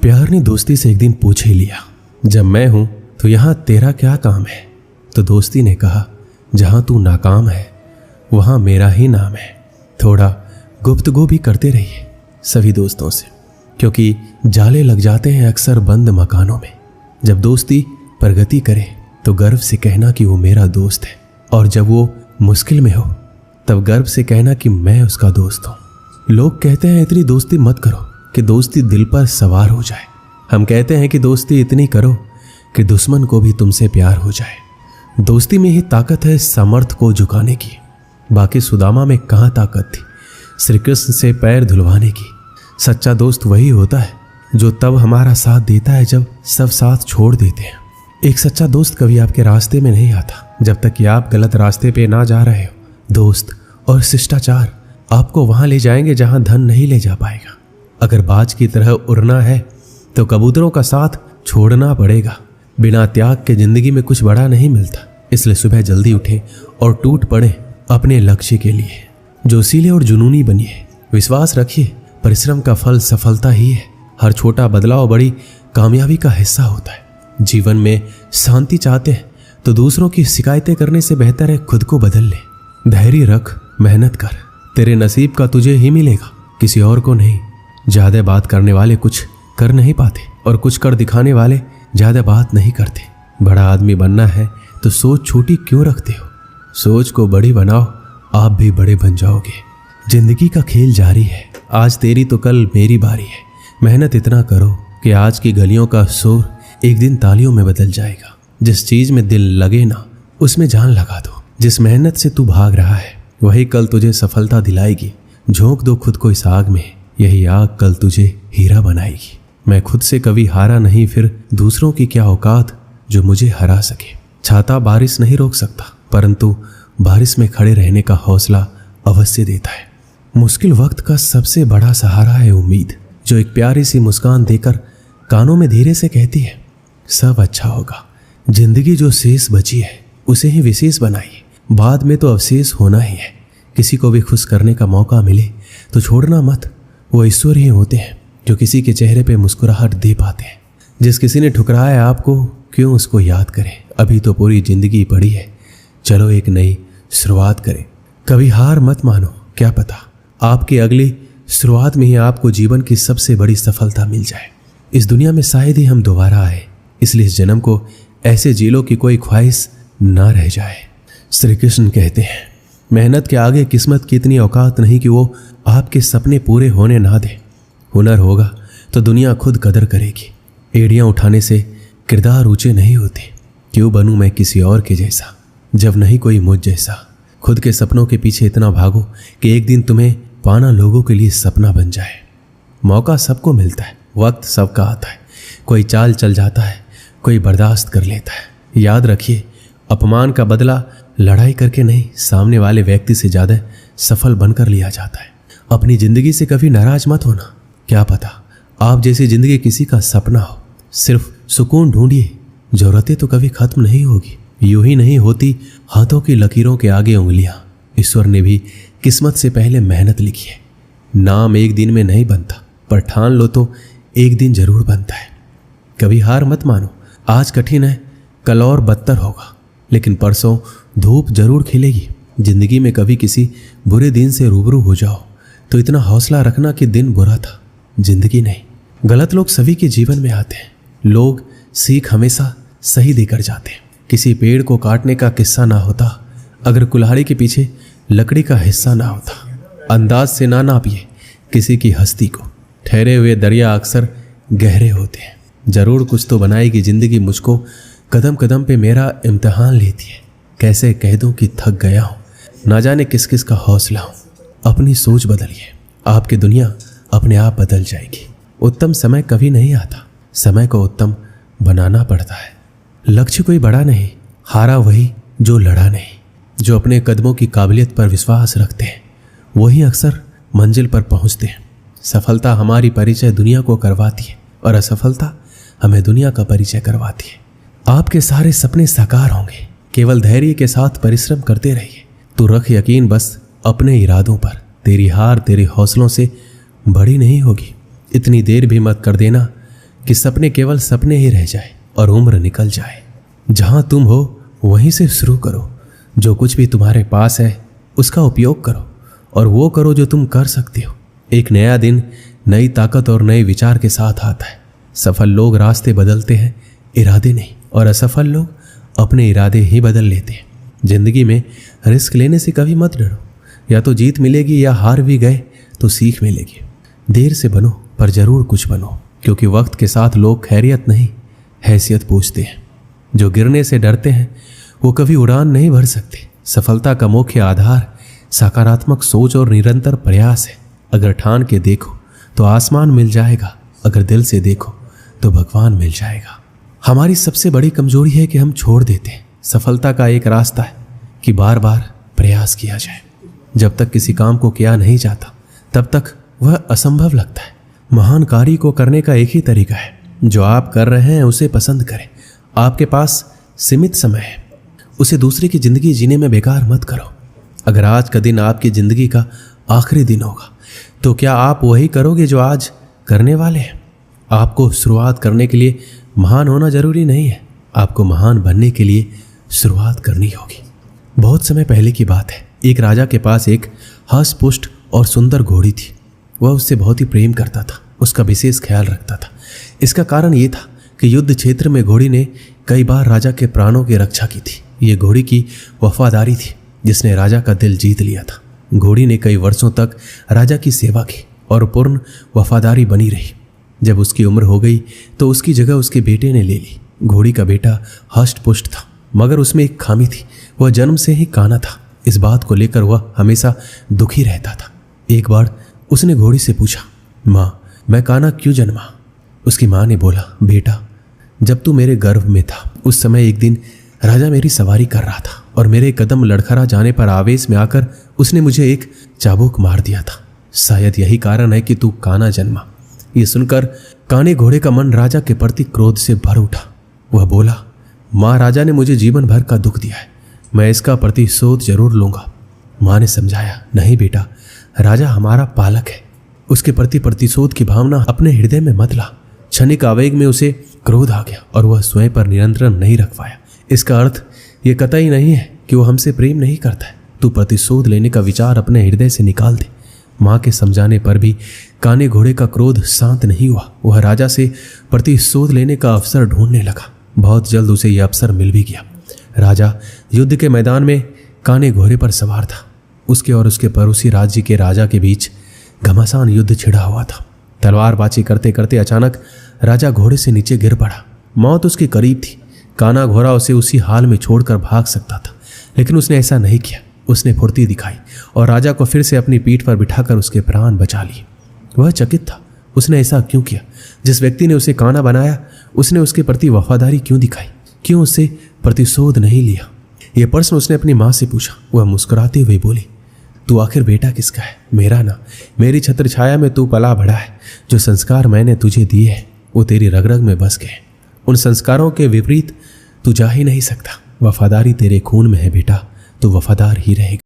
प्यार ने दोस्ती से एक दिन पूछ ही लिया, जब मैं हूं तो यहां तेरा क्या काम है? तो दोस्ती ने कहा, जहां तू नाकाम है वहां मेरा ही नाम है। थोड़ा गुफ्तगू भी करते रहिए सभी दोस्तों से, क्योंकि जाले लग जाते हैं अक्सर बंद मकानों में। जब दोस्ती प्रगति करे तो गर्व से कहना कि वो मेरा दोस्त है, और जब वो मुश्किल में हो तब गर्व से कहना कि मैं उसका दोस्त हूं। लोग कहते हैं इतनी दोस्ती मत करो कि दोस्ती दिल पर सवार हो जाए। हम कहते हैं कि दोस्ती इतनी करो कि दुश्मन को भी तुमसे प्यार हो जाए। दोस्ती में ही ताकत है सामर्थ को झुकाने की। बाकी सुदामा में कहाँ ताकत थी श्री कृष्ण से पैर धुलवाने की। सच्चा दोस्त वही होता है जो तब हमारा साथ देता है जब सब साथ छोड़ देते हैं। एक सच्चा दोस्त कभी आपके रास्ते में नहीं आता जब तक कि आप गलत रास्ते पे ना जा रहे हो। दोस्त और शिष्टाचार आपको वहां ले जाएंगे जहां धन नहीं ले जा पाएगा। अगर बाज की तरह उड़ना है तो कबूतरों का साथ छोड़ना पड़ेगा। बिना त्याग के जिंदगी में कुछ बड़ा नहीं मिलता। इसलिए सुबह जल्दी उठें और टूट पड़े अपने लक्ष्य के लिए। जोशीले और जुनूनी बनिए। विश्वास रखिए, परिश्रम का फल सफलता ही है। हर छोटा बदलाव बड़ी कामयाबी का हिस्सा होता है। जीवन में शांति चाहते हैं तो दूसरों की शिकायतें करने से बेहतर है खुद को बदल ले। धैर्य रख, मेहनत कर, तेरे नसीब का तुझे ही मिलेगा, किसी और को नहीं। ज्यादा बात करने वाले कुछ कर नहीं पाते और कुछ कर दिखाने वाले ज्यादा बात नहीं करते। बड़ा आदमी बनना है तो सोच छोटी क्यों रखते हो? सोच को बड़ी बनाओ, आप भी बड़े बन जाओगे। जिंदगी का खेल जारी है। आज तेरी तो कल मेरी बारी है। मेहनत इतना करो कि आज की गलियों का शोर एक दिन तालियों में बदल जाएगा। जिस चीज में दिल लगे ना उसमें जान लगा दो। जिस मेहनत से तू भाग रहा है वही कल तुझे सफलता दिलाएगी। झोंक दो खुद को इस आग में, यही आग कल तुझे हीरा बनाएगी। मैं खुद से कभी हारा नहीं, फिर दूसरों की क्या औकात जो मुझे हरा सके। छाता बारिश नहीं रोक सकता, परंतु बारिश में खड़े रहने का हौसला अवश्य देता है। मुश्किल वक्त का सबसे बड़ा सहारा है उम्मीद, जो एक प्यारी सी मुस्कान देकर कानों में धीरे से कहती है, सब अच्छा होगा। जिंदगी जो शेष बची है उसे ही विशेष बनाइए। बाद में तो अवशेष होना ही है। किसी को भी खुश करने का मौका मिले तो छोड़ना मत। वो ईश्वर ही होते हैं जो किसी के चेहरे पे मुस्कुराहट दे पाते हैं। जिस किसी ने ठुकराया आपको क्यों उसको याद करें? अभी तो पूरी जिंदगी पड़ी है, चलो एक नई शुरुआत करें। कभी हार मत मानो, क्या पता आपकी अगली शुरुआत में ही आपको जीवन की सबसे बड़ी सफलता मिल जाए। इस दुनिया में शायद ही हम दोबारा आए, इसलिए इस जन्म को ऐसे जी लो कि कोई ख्वाहिश ना रह जाए। श्री कृष्ण कहते हैं, मेहनत के आगे किस्मत की इतनी औकात नहीं कि वो आपके सपने पूरे होने ना दे। हुनर होगा तो दुनिया खुद कदर करेगी। एड़ियां उठाने से किरदार ऊंचे नहीं होते। क्यों बनूं मैं किसी और के जैसा जब नहीं कोई मुझ जैसा। खुद के सपनों के पीछे इतना भागो कि एक दिन तुम्हें पाना लोगों के लिए सपना बन जाए। मौका सबको मिलता है, वक्त सबका आता है। कोई चाल चल जाता है, कोई बर्दाश्त कर लेता है। याद रखिए, अपमान का बदला लड़ाई करके नहीं, सामने वाले व्यक्ति से ज्यादा सफल बनकर लिया जाता है। अपनी जिंदगी से कभी नाराज मत होना। क्या पता आप जैसी जिंदगी किसी का सपना हो। सिर्फ सुकून ढूंढिए, जरूरतें तो कभी खत्म नहीं होगी। यूं ही नहीं होती हाथों की लकीरों के आगे उंगलियां। ईश्वर ने भी किस्मत से पहले मेहनत लिखी है। नाम एक दिन में नहीं बनता, पर ठान लो तो एक दिन जरूर बनता है। कभी हार मत मानो। आज कठिन है, कल और बदतर होगा, लेकिन परसों धूप जरूर खिलेगी। जिंदगी में कभी किसी बुरे दिन से रूबरू हो जाओ तो इतना हौसला रखना कि दिन बुरा था, जिंदगी नहीं। गलत लोग सभी के जीवन में आते हैं। लोग सीख हमेशा सही देकर जाते हैं। किसी पेड़ को काटने का किस्सा ना होता अगर कुल्हाड़ी के पीछे लकड़ी का हिस्सा ना होता। अंदाज से ना नापिए किसी की हस्ती को। ठहरे हुए दरिया अक्सर गहरे होते हैं। जरूर कुछ तो बनाएगी जिंदगी मुझको। कदम कदम पे मेरा इम्तिहान लेती है। कैसे कह दूं कि थक गया हूं, ना जाने किस किस का हौसला हूं। अपनी सोच बदलिए, आपकी दुनिया अपने आप बदल जाएगी। उत्तम समय कभी नहीं आता, समय को उत्तम बनाना पड़ता है। लक्ष्य कोई बड़ा नहीं, हारा वही जो लड़ा नहीं। जो अपने कदमों की काबिलियत पर विश्वास रखते हैं वही अक्सर मंजिल पर पहुंचते हैं। सफलता हमारी परिचय दुनिया को करवाती है और असफलता हमें दुनिया का परिचय करवाती है। आपके सारे सपने साकार होंगे, केवल धैर्य के साथ परिश्रम करते रहिए। तू रख यकीन बस अपने इरादों पर। तेरी हार तेरे हौसलों से बड़ी नहीं होगी। इतनी देर भी मत कर देना कि सपने केवल सपने ही रह जाए और उम्र निकल जाए। जहां तुम हो वहीं से शुरू करो। जो कुछ भी तुम्हारे पास है उसका उपयोग करो और वो करो जो तुम कर सकते हो। एक नया दिन नई ताकत और नए विचार के साथ आता है। सफल लोग रास्ते बदलते हैं, इरादे नहीं, और असफल लोग अपने इरादे ही बदल लेते हैं। जिंदगी में रिस्क लेने से कभी मत डरो। या तो जीत मिलेगी या हार भी गए तो सीख मिलेगी। देर से बनो पर जरूर कुछ बनो, क्योंकि वक्त के साथ लोग खैरियत नहीं हैसियत पूछते हैं। जो गिरने से डरते हैं वो कभी उड़ान नहीं भर सकते। सफलता का मुख्य आधार सकारात्मक सोच और निरंतर प्रयास है। अगर ठान के देखो तो आसमान मिल जाएगा, अगर दिल से देखो तो भगवान मिल जाएगा। हमारी सबसे बड़ी कमजोरी है कि हम छोड़ देते हैं। सफलता का एक रास्ता है कि बार बार प्रयास किया जाए। जब तक किसी काम को किया नहीं जाता तब तक वह असंभव लगता है। महान कार्य को करने का एक ही तरीका है, जो आप कर रहे हैं उसे पसंद करें। आपके पास सीमित समय है, उसे दूसरे की जिंदगी जीने में बेकार मत करो। अगर आज का दिन आपकी जिंदगी का आखिरी दिन होगा तो क्या आप वही करोगे जो आज करने वाले हैं? आपको शुरुआत करने के लिए महान होना जरूरी नहीं है, आपको महान बनने के लिए शुरुआत करनी होगी। बहुत समय पहले की बात है, एक राजा के पास एक हष्ट-पुष्ट और सुंदर घोड़ी थी। वह उससे बहुत ही प्रेम करता था, उसका विशेष ख्याल रखता था। इसका कारण ये था कि युद्ध क्षेत्र में घोड़ी ने कई बार राजा के प्राणों की रक्षा की थी। ये घोड़ी की वफादारी थी जिसने राजा का दिल जीत लिया था। घोड़ी ने कई वर्षों तक राजा की सेवा की और पूर्ण वफादारी बनी रही। जब उसकी उम्र हो गई तो उसकी जगह उसके बेटे ने ले ली। घोड़ी का बेटा हष्ट-पुष्ट था, मगर उसमें एक खामी थी, वह जन्म से ही काना था। इस बात को लेकर वह हमेशा दुखी रहता था। एक बार उसने घोड़ी से पूछा, माँ, मैं काना क्यों जन्मा? उसकी माँ ने बोला, बेटा, जब तू मेरे गर्भ में था उस समय एक दिन राजा मेरी सवारी कर रहा था और मेरे कदम लड़खड़ा जाने पर आवेश में आकर उसने मुझे एक चाबुक मार दिया था। शायद यही कारण है कि तू काना जन्मा। ये सुनकर काने घोड़े का मन राजा के प्रति क्रोध से भर उठा। वह बोला, माँ, राजा ने मुझे जीवन भर का दुख दिया है, मैं इसका प्रतिशोध जरूर लूंगा। माँ ने समझाया, नहीं बेटा, राजा हमारा पालक है, उसके प्रति प्रतिशोध की भावना अपने हृदय में मत ला। क्षणिक आवेग में उसे क्रोध आ गया और वह स्वयं पर नियंत्रण नहीं रख पाया। इसका अर्थ ये कतई नहीं है कि वो हमसे प्रेम नहीं करता है। तू प्रतिशोध लेने का विचार अपने हृदय से निकाल दे। माँ के समझाने पर भी काने घोड़े का क्रोध शांत नहीं हुआ। वह राजा से प्रतिशोध लेने का अवसर ढूंढने लगा। बहुत जल्द उसे यह अवसर मिल भी गया। राजा युद्ध के मैदान में काने घोड़े पर सवार था। उसके और उसके पड़ोसी राज्य के राजा के बीच घमासान युद्ध छिड़ा हुआ था। तलवारबाजी करते करते अचानक राजा घोड़े से नीचे गिर पड़ा। मौत उसके करीब थी। काना घोड़ा उसे उसी हाल में छोड़कर भाग सकता था, लेकिन उसने ऐसा नहीं किया। उसने फुर्ती दिखाई और राजा को फिर से अपनी पीठ पर बिठाकर उसके प्राण बचा लिए। वह चकित था, उसने ऐसा क्यों किया? जिस व्यक्ति ने उसे काना बनाया उसने उसके प्रति वफादारी क्यों दिखाई? क्यों उससे प्रतिशोध नहीं लिया? यह प्रश्न उसने अपनी माँ से पूछा। वह मुस्कुराते हुए बोली, तू आखिर बेटा किसका है? मेरा ना। मेरी छत्र छाया में तू पला बढ़ा है। जो संस्कार मैंने तुझे दिए हैं वो तेरी रग रग में बस गए। उन संस्कारों के विपरीत तू जा ही नहीं सकता। वफादारी तेरे खून में है बेटा, तू वफादार ही रहेगा।